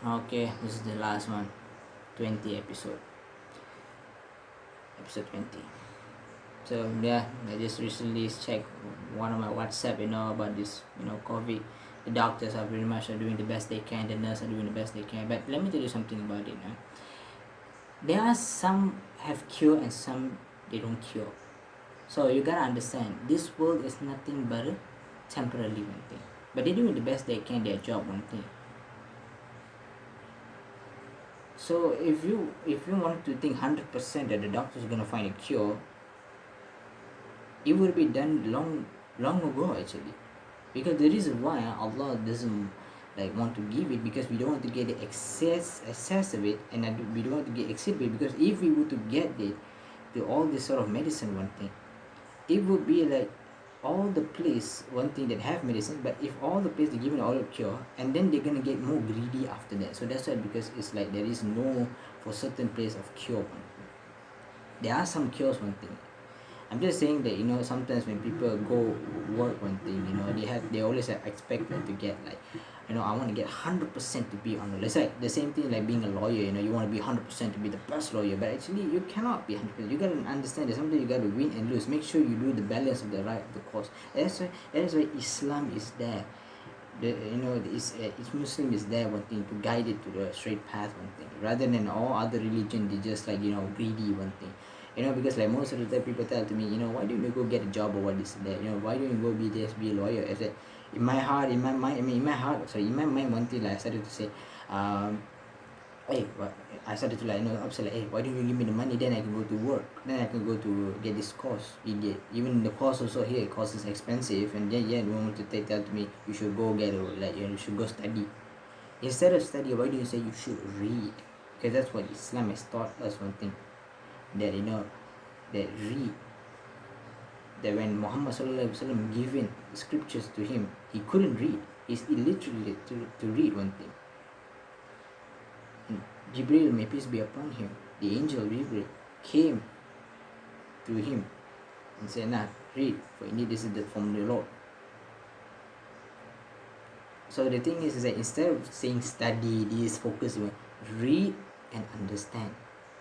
Okay, this is the last one. 20 episode 20. So yeah, I just recently checked one of my WhatsApp, about this, COVID. The doctors are pretty much are doing the best they can, the nurses are doing the best they can. But let me tell you something about it. There are some have cure and some they don't cure. So you gotta understand, this world is nothing but a temporary one thing. But they're doing the best they can, their job one thing. So if you want to think 100% that the doctor is gonna find a cure, it would be done long ago actually. Because the reason why Allah doesn't like want to give it, because we don't want to get the excess of it, and we don't want to get excess of it, because if we were to get it to all this sort of medicine one thing, it would be like all the place one thing that have medicine, but if all the place they given all a cure, and then they're gonna get more greedy after that. So that's why, because it's like there is no for certain place of cure one thing. There are some cures one thing. I'm just saying that sometimes when people go work one thing, they always have expected to get like, I want to get 100% to be on the, let's say the same thing like being a lawyer. You want to be 100% to be the best lawyer, but actually you cannot be 100%. You gotta understand that sometimes you gotta win and lose. Make sure you do the balance of the right of the cause. That's why Islam is there. It's Muslim is there one thing to guide it to the straight path one thing, rather than all other religion. They just like greedy one thing. Because like most of the time people tell to me, why don't you go get a job or what this and that, why don't you go be a lawyer? I said, in my heart, in my mind, in my heart, sorry, in my mind, one thing like I started to say, um hey, what I started to like upset like, hey, why don't you give me the money, then I can go to work, then I can go to get this course, idiot. Even the course also here, course is expensive, and then you want to tell to me you should go get a, like you should go study. Instead of study, why do you say you should read? Because that's what Islam has taught us one thing, that that read, that when Muhammad Sallallahu Alaihi Wasallam given scriptures to him, he couldn't read. He's illiterate to read one thing. And Jibril, may peace be upon him, the angel Jibril, came to him and said, nah, read, for indeed this is from the Lord. So the thing is that instead of saying study, this focus, read and understand.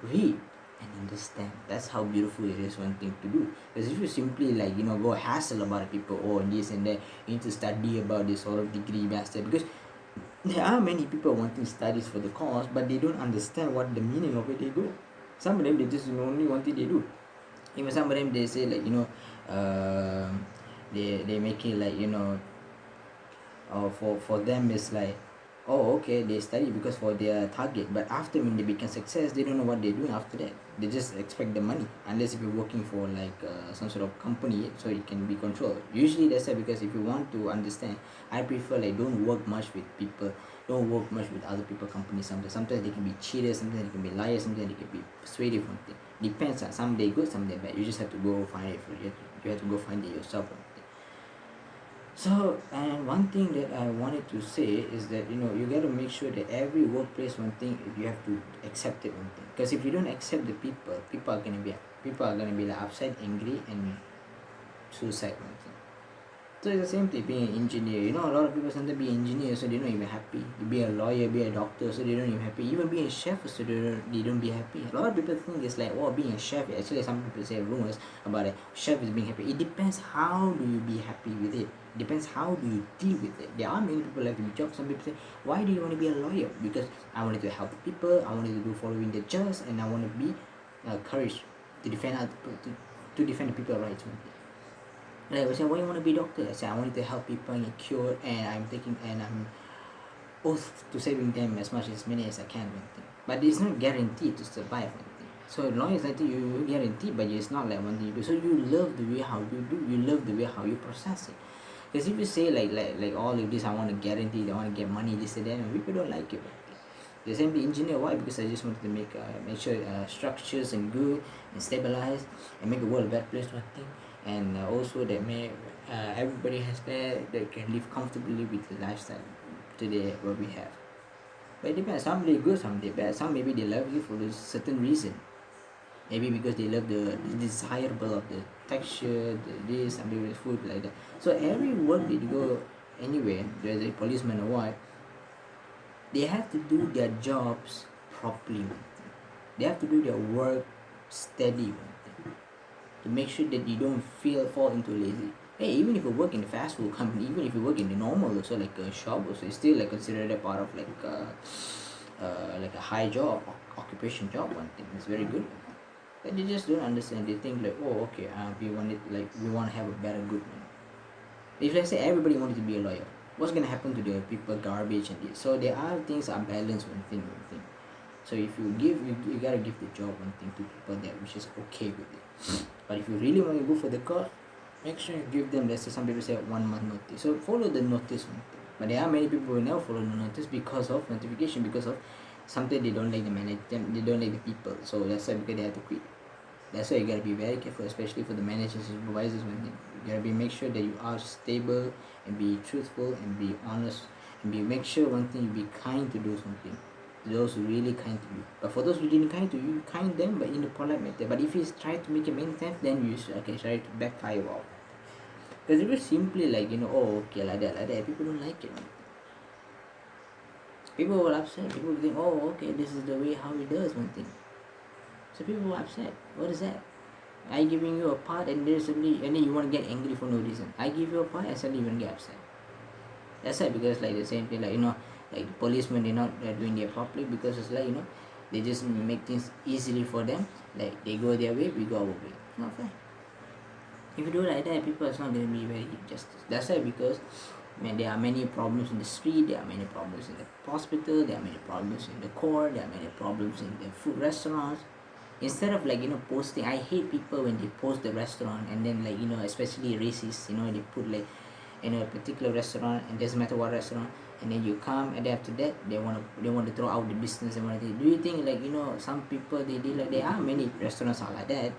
Read and understand. That's how beautiful it is one thing to do. Because if you simply like go hassle about people, oh, and this and that, you need to study about this sort of degree master, because there are many people wanting studies for the course, but they don't understand what the meaning of it they go. Some of them they just only one thing they do. Even some of them they say like they make it like for them it's like, oh, okay, they study because for their target, but after when they become success, they don't know what they're doing after that. They just expect the money, unless if you're working for like some sort of company, so it can be controlled. Usually that's it, because if you want to understand, I prefer like don't work much with people, don't work much with other people companies. Sometimes they can be cheaters, sometimes they can be liars, sometimes they can be persuasive one thing. Depends on, some they good, some they bad. You just have to go find it. You have to go find it yourself. So, and one thing that I wanted to say is that you got to make sure that every workplace, one thing, you have to accept it one thing. Because if you don't accept the people are gonna be like upset, angry, and suicide one thing. So it's the same thing being an engineer. A lot of people sometimes be engineers, so they're not even happy. You be a lawyer, be a doctor, so they don't even happy. Even being a chef, so they don't be happy. A lot of people think it's like, oh, being a chef. Actually, some people say rumors about it. Chef is being happy. It depends how do you be happy with it. It depends how do you deal with it. There are many people like to be jobs. Some people say, why do you want to be a lawyer? Because I wanted to help people. I wanted to do following the just, and I want to be courage to defend other, to defend the people's rights. And I was saying, why you want to be a doctor? I said, I wanted to help people and get cured, and I'm oath to saving them as many as I can. One thing. But it's not guaranteed to survive. One thing. So long as I think you guaranteed, but it's not like one thing you do. So you love the way how you do. You love the way how you process it. Because if you say like all of this, I want to guarantee, I want to get money, this and that, and people don't like it. The same the engineer, why? Because I just wanted to make sure structures and good and stabilize and make the world a better place. One thing. And also that everybody has that can live comfortably with the lifestyle today what we have. But it depends. Some they good, some they bad. Some maybe they love you for a certain reason. Maybe because they love the desirable of the texture, this, and maybe the food like that. So every work that you go anywhere, whether a policeman or what, they have to do their jobs properly. They have to do their work steady to make sure that you don't fall into lazy. Hey, even if you work in a fast food company, even if you work in the normal also like a shop also, it's still like considered a part of like a high job, occupation job. One thing it's very good, but they just don't understand. They think like, oh, okay, we want it like we want to have a better good one. If let's say everybody wanted to be a lawyer, what's gonna happen to the people garbage and this? So there are things are balanced one thing. So if you give, you gotta give the job one thing to people that which is okay with it. But if you really want to go for the course, make sure you give them, let's say some people say 1 month notice. So follow the notice one thing. But there are many people who never follow the notice because of notification, because of something they don't like the management, they don't like the people. So that's why because they have to quit. That's why you gotta be very careful, especially for the managers and supervisors one thing. You gotta make sure that you are stable and be truthful and be honest and make sure one thing, you be kind to do something. Those who really kind to you. But for those who didn't kind to you, kind them but in a polite manner. But if you try to make it many times, then you should try to backfire out. Because if you simply like, oh okay, like that, people don't like it. People will upset. People will think, oh okay, this is the way how he does one thing. So people were upset. What is that? I giving you a part and then suddenly, and then you want to get angry for no reason. I give you a part and suddenly you want to get upset. That's right, because like the same thing, like like the policemen, they're doing their properly, because it's like they just make things easily for them. Like they go their way, we go our way. It's not fair. If you do like that, people is not going to be very justice. That's why, because there are many problems in the street, there are many problems in the hospital, there are many problems in the court, there are many problems in the food restaurants. Instead of like posting, I hate people when they post the restaurant and then like especially racists, they put like a particular restaurant, and doesn't matter what restaurant, and then you come, and then after that they want to throw out the business and everything. Do you think like some people they like, there are many restaurants are like that,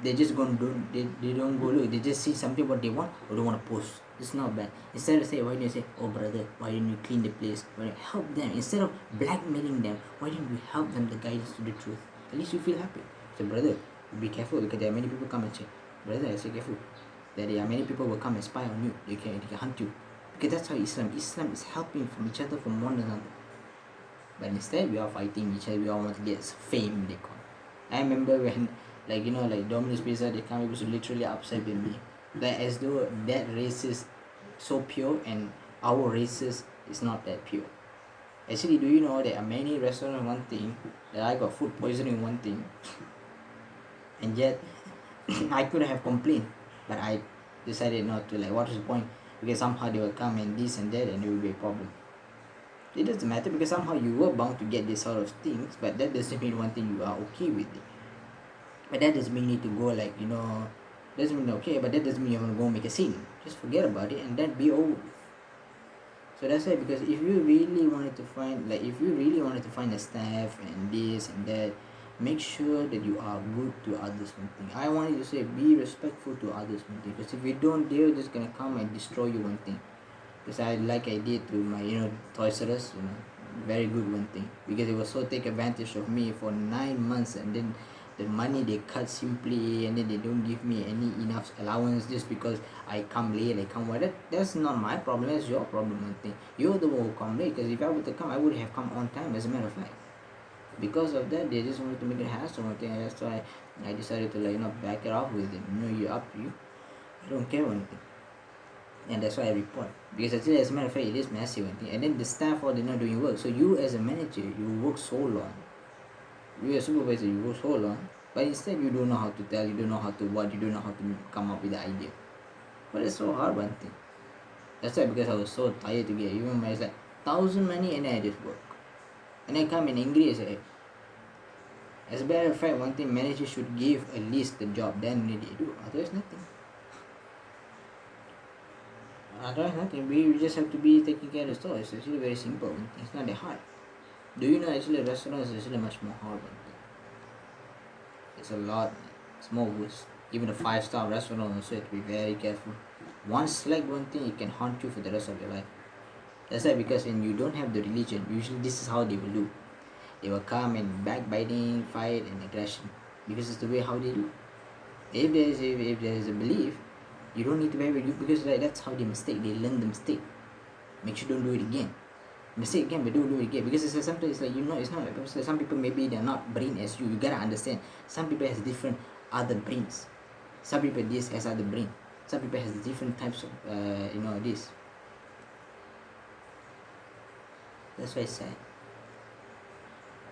they just gonna do, they don't go look, they just see something what they want or they want to post. It's not bad. Instead of say, why don't you say, oh brother, why didn't you clean the place, why don't you help them? Instead of blackmailing them, why didn't you help them the guidance to the truth? At least you feel happy. So brother, be careful, because there are many people come and say, brother, I say careful, that there are many people will come and spy on you. They can hunt you, because that's how Islam is helping from each other, from one another. But instead we are fighting each other. We all want to get fame, they call. I remember when like Domino's Pizza, they come, it was literally upset with me, like as though that race is so pure and our races is not that pure. Actually, do you know there are many restaurants one thing that I got food poisoning one thing, and yet I could have complained, but I decided not to. Like, what is the point? Because somehow they will come and this and that, and it will be a problem. It doesn't matter, because somehow you were bound to get this sort of things, but that doesn't mean one thing you are okay with it. But that doesn't mean you need to go like doesn't mean okay, but that doesn't mean you want to go make a scene. Just forget about it and then be over. So that's why, because if you really wanted to find a staff and this and that, make sure that you are good to others one thing. I wanted to say, be respectful to others one thing, because if you don't, they're just gonna come and destroy you one thing. Because I did to my Toys R Us, very good one thing, because it was so take advantage of me for 9 months, and then the money they cut simply, and then they don't give me any enough allowance just because I come late, I come what. That's not my problem, that's your problem one thing. You're the one who come late, because if I would have come, I would have come on time, as a matter of fact. Because of that, they just wanted to make it hassle one thing, and that's why I decided to back it off with it. You're up to you, I don't care one thing. And that's why I report, because actually, as a matter of fact, it is messy one thing. And then the staff all they're not doing work, so you as a manager, you work so long, you as a supervisor, you work so long, but instead you don't know how to tell, you don't know how to what, you don't know how to come up with the idea. But it's so hard one thing. That's why, because I was so tired to get, even when it's like 1,000 money, and then I just work, and then come and angry and say, as a matter of fact, one thing, manager should give at least the job, then they do, otherwise nothing. Otherwise nothing. We just have to be taking care of the store. It's actually very simple. It's not that hard. Do you know actually restaurants is actually much more hard one thing. It's a lot. It's more worse. Even a 5-star restaurant also, you have to be very careful. One slack one thing, it can haunt you for the rest of your life. That's why, because when you don't have the religion, usually this is how they will do. They will come and backbiting, fight and aggression, because it's the way how they do. If there is a belief, you don't need to bear with you, because that's how they mistake. They learn the mistake. Make sure don't do it again. mistake again, but do it again, because it's sometimes it's like, it's not like, some people maybe they're not brain as you gotta understand, some people has different other brains, some people this has other brain, some people has different types of this. That's why it's sad.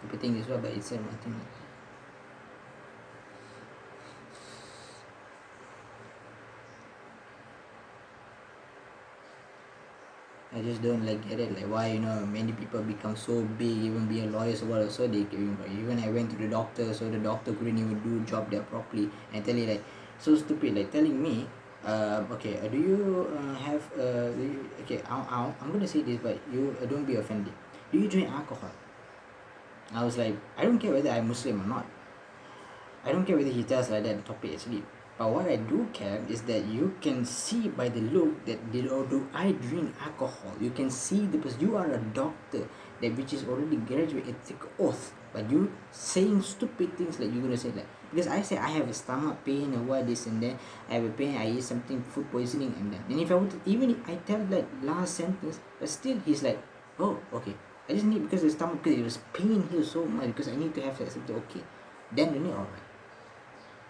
People think as well, but it's one thing. I just don't like get it, like why many people become so big, even being lawyers or what, so they even I went to the doctor, so the doctor couldn't even do job there properly, and tell you like so stupid, like telling me okay, do you have okay, I'm gonna say this, but you don't be offended, do you drink alcohol? I was like, I don't care whether I'm Muslim or not, I don't care whether he tells like that the topic actually. But what I do care is that you can see by the look that do I drink alcohol. You can see because you are a doctor that which is already graduated, take oath. But you saying stupid things like you're gonna say like, because I say I have a stomach pain or what this and that, I have a pain, I eat something, food poisoning and that. Then if I would, even if I tell that last sentence, but still he's like, oh okay, I just need because the stomach, because it was pain here so much because I need to have that something, okay. Then only alright.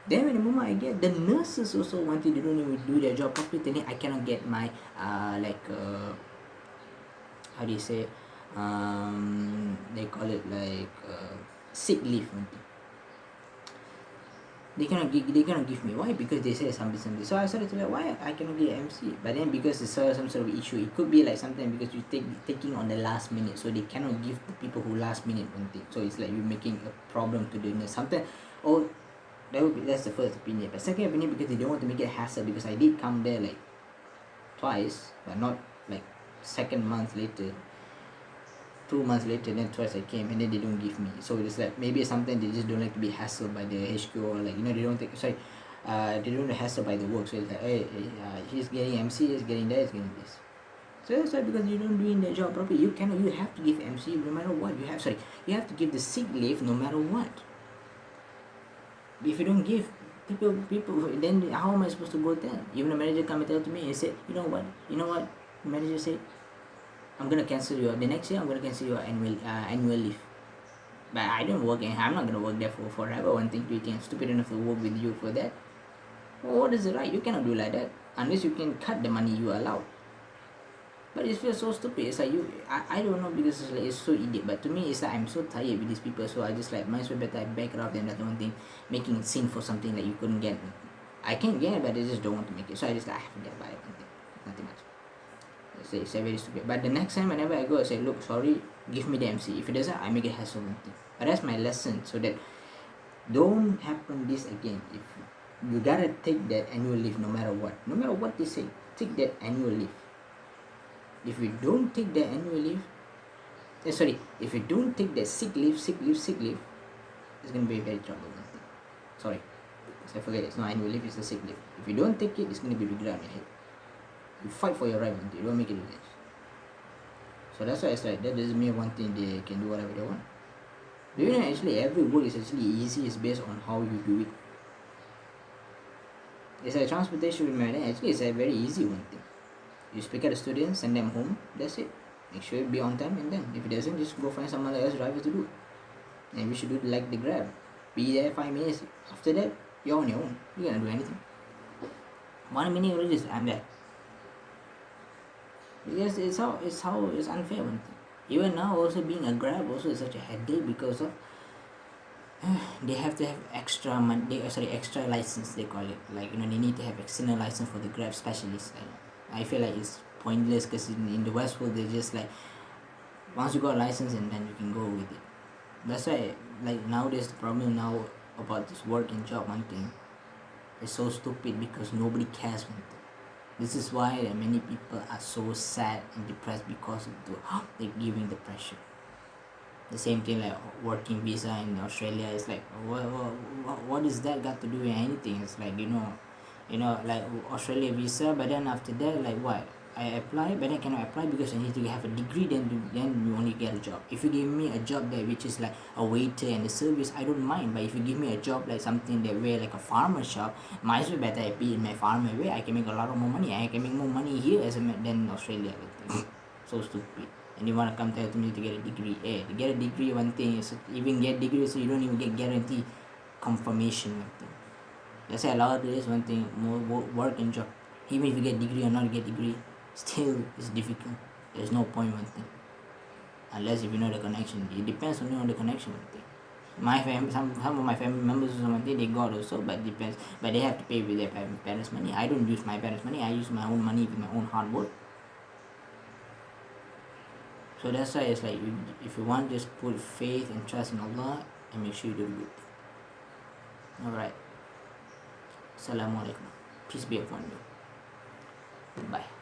Then when the moment I get, the nurses also wanted, they don't even do their job properly, telling I cannot get my how do you say, they call it like sick leave. They cannot give me. Why? Because they say something. So I started to like, why I cannot get MC? But then because it's some sort of issue, it could be like something because you taking on the last minute, so they cannot give the people who last minute one thing. So it's like you're making a problem to the nurse. Sometimes, or that's the first opinion. But second opinion, because they don't want to make it hassle, because I did come there like twice, but not like second month later, 2 months later, then twice I came, and then they don't give me. So it's like maybe sometimes they just don't like to be hassled by the HQ, or like they don't take they don't hassle by the work. So it's like, hey, he's getting MC, he's getting that, he's getting this. So that's why, because you don't doing the job properly, you have to give MC no matter what. You have to give the sick leave no matter what. If you don't give people, then how am I supposed to go there? Even the manager come and tell to me and said, you know what the manager said, I'm gonna cancel the next year, I'm gonna cancel your annual leave. But I don't work, and I'm not gonna work there for forever. One thing, 2 things, I'm stupid enough to work with you for that. Well, what is the right? You cannot do like that unless you can cut the money you allow. But it feels so stupid. It's like I don't know, because it's so idiot. But to me, it's like I'm so tired with these people. So I just like, might as well better I back it up than that one thing, making it sin for something that you couldn't get. I can get, but I just don't want to make it. So I just like, I forget about it. One thing, nothing much. It's very stupid. But the next time whenever I go, I say, look, sorry, give me the MC. If it doesn't, I make it hassle one thing. But that's my lesson, so that don't happen this again. If you gotta take that annual leave no matter what they say, take that annual leave. If you don't take the annual leave, if you don't take the sick leave, it's going to be very trouble. Sorry, because I forget it's not annual leave, it's a sick leave. If you don't take it, it's going to be regret on your head. You fight for your right, one thing, you don't make it against. So that's why it's like, that doesn't mean one thing they can do whatever they want. Do you know actually every work is actually easy, is based on how you do it. It's like transportation with my actually it's a very easy one thing. You speak at the students, send them home, that's it. Make sure it be on time, and then if it doesn't, just go find someone else driver to do. And we should do like the Grab. Be there 5 minutes. After that, you're on your own. You cannot do anything. 1 minute already, I'm there. Because it's unfair one thing. Even now, also being a Grab also is such a headache, because of they have to have extra extra license, they call it. Like they need to have external license for the Grab specialists. I feel like it's pointless, because in the West world, they're just like, once you got a license, and then you can go with it. That's why, like, nowadays the problem now about this work and job, one thing, is so stupid, because nobody cares one thing. This is why many people are so sad and depressed, because of they're giving the pressure. The same thing like working visa in Australia. It's like, what is that got to do with anything? It's like, like Australia visa, but then after that, like what? I apply, but then cannot apply because I need to have a degree, then you only get a job. If you give me a job there which is like a waiter and a service, I don't mind. But if you give me a job like something that where like a farmer shop, might as well better I be in my farmer way. I can make a lot of more money. I can make more money here than Australia. So stupid. and you want to come tell me to get a degree. To get a degree, one thing is even get degree, so you don't even get guarantee confirmation. One thing. Let's say a lot of this one thing more work and job. Even if you get degree or not get degree, still it's difficult. There's no point one thing. Unless if you know the connection. It depends on you on the connection one thing. My family, some of my family members or something they got also, but depends. But they have to pay with their parents' money. I don't use my parents' money. I use my own money with my own hard work. So that's why it's like if you want, just put faith and trust in Allah and make sure you do good. Alright. Assalamualaikum. Peace be upon you. Bye.